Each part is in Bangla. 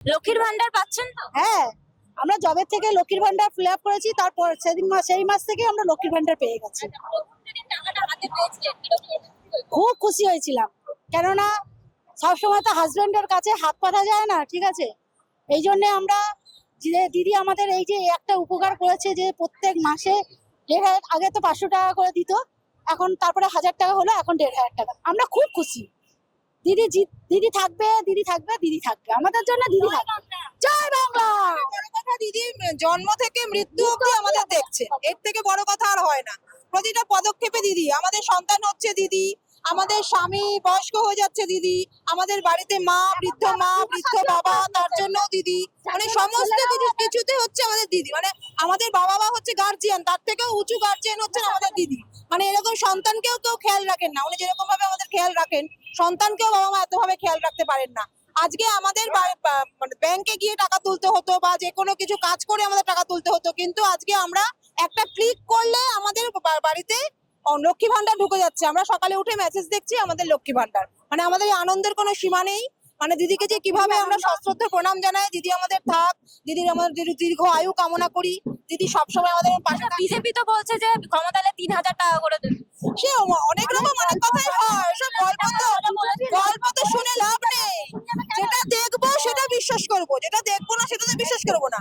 লক্ষ্মীর ভান্ডার পাচ্ছেন তো? হ্যাঁ, আমরা জবের থেকে লক্ষ্মীর ভান্ডার ফিল আপ করেছি, তারপর সেই মাস থেকে আমরা লক্ষ্মীর ভান্ডার পেয়ে গেছি। টাকাটা হাতে পেয়েছিলেন, কিরকম? খুব খুশি হয়েছিলাম, কেননা সবসময় তো হাজবেন্ডের কাছে হাত পাতা যায় না, ঠিক আছে। এই জন্য আমরা দিদি আমাদের এই যে একটা উপকার করেছে, যে প্রত্যেক মাসে 1500, আগে তো 500 টাকা করে দিত, এখন তারপরে 1000 টাকা হলো, এখন 1500 টাকা। আমরা খুব খুশি। দিদি দিদি থাকবে, দিদি থাকবে, দিদি থাকবে, আমাদের জন্য দিদি থাকবে। জয় বাংলা। বড় কথা, দিদি জন্ম থেকে মৃত্যু অবধি আমাদের দেখছে, এর থেকে বড় কথা আর হয় না। প্রতিটা পদক্ষেপে দিদি, আমাদের সন্তান হচ্ছে দিদি, আমাদের স্বামী বয়স্ক হয়ে যাচ্ছে দিদি, আমাদের বাড়িতে বৃদ্ধ বাবা, তার জন্য দিদি, মানে সমস্ত কিছুতে হচ্ছে আমাদের দিদি। মানে আমাদের বাবা মা হচ্ছে গার্জিয়ান, তার থেকেও উঁচু গার্জিয়ান হচ্ছেন আমাদের দিদি। মানে এরকম সন্তানকেও কেউ খেয়াল রাখেন না, উনি যেরকম ভাবে আমাদের খেয়াল রাখেন, সন্তানকেও বাবা মা এতভাবে খেয়াল রাখতে পারেন না। আজকে আমাদের মানে ব্যাংকে গিয়ে টাকা তুলতে হতো, বা যে কোনো কিছু কাজ করে আমাদের টাকা তুলতে হতো, কিন্তু আজকে আমরা একটা ক্লিক করলে আমাদের বাড়িতে লক্ষ্মী ভান্ডার ঢুকে যাচ্ছে। আমরা সকালে উঠে মেসেজ দেখছি আমাদের লক্ষ্মী ভান্ডার, মানে আমাদের এই আনন্দের কোনো সীমা নেই। মানে দিদিকে যে কিভাবে আমরা সশ্রদ্ধ প্রণাম জানাই, দিদি আমাদের থাক, দিদির আমাদের দীর্ঘ আয়ু কামনা করি, দিদি সবসময় আমাদের পাশে থাকবে। বিজেপি তো বলছে যে ক্ষমতা এলে 3000 টাকা করে দেবে। সে অনেক রকম অনেক কথাই হয়, সব গল্প তো শুনে লাভ নেই। যেটা দেখবো সেটা বিশ্বাস করব, যেটা দেখবো না সেটা তো বিশ্বাস করবো না।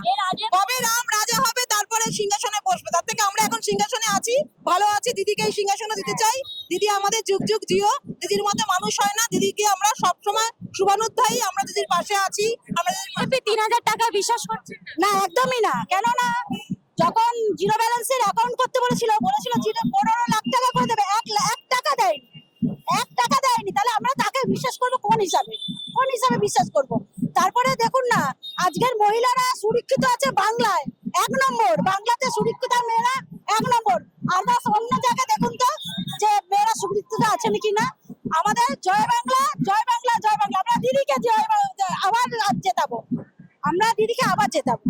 কবে রাম রাজা হবে, তারপরে সিংহাসনে বসবে, তার থেকে আমরা এখন সিংহাসনে আছি, ভালো আছি। দিদিকে এই সিংহাসনে দিতে চাই। দিদি আমাদের যুগ যুগ জিও। দিদির মতো মানুষ হয় না। দিদিকে আমরা সবসময় শুভানুধ্যায়ী, আমরা দিদির পাশে আছি। আমরা বিজেপি 3000 টাকা বিশ্বাস করছেন না? না, একদমই না। কেননা যখন জিরো ব্যালেন্সের অ্যাকাউন্ট করতে বলেছিল 15 লাখ টাকা করে দেবে, 1 টাকা দেয়নি, 1 টাকা দেয়নি। তাহলে আমরা তাকে বিশ্বাস করবো কোন হিসাবে বিশ্বাস করব? তারপরে দেখুন না, আজকের মহিলারা সুরক্ষিত আছে বাংলায়, 1 নম্বর। বাংলাতে সুরক্ষিত মেয়েরা 1 নম্বর। আর অন্য জায়গায় দেখুন তো যে মেয়েরা সুরক্ষিত আছে নাকি না। আমাদের জয় বাংলা, জয় বাংলা, জয় বাংলা। আমরা দিদিকে আবার জেতাবো, আমরা দিদিকে আবার জেতাবো।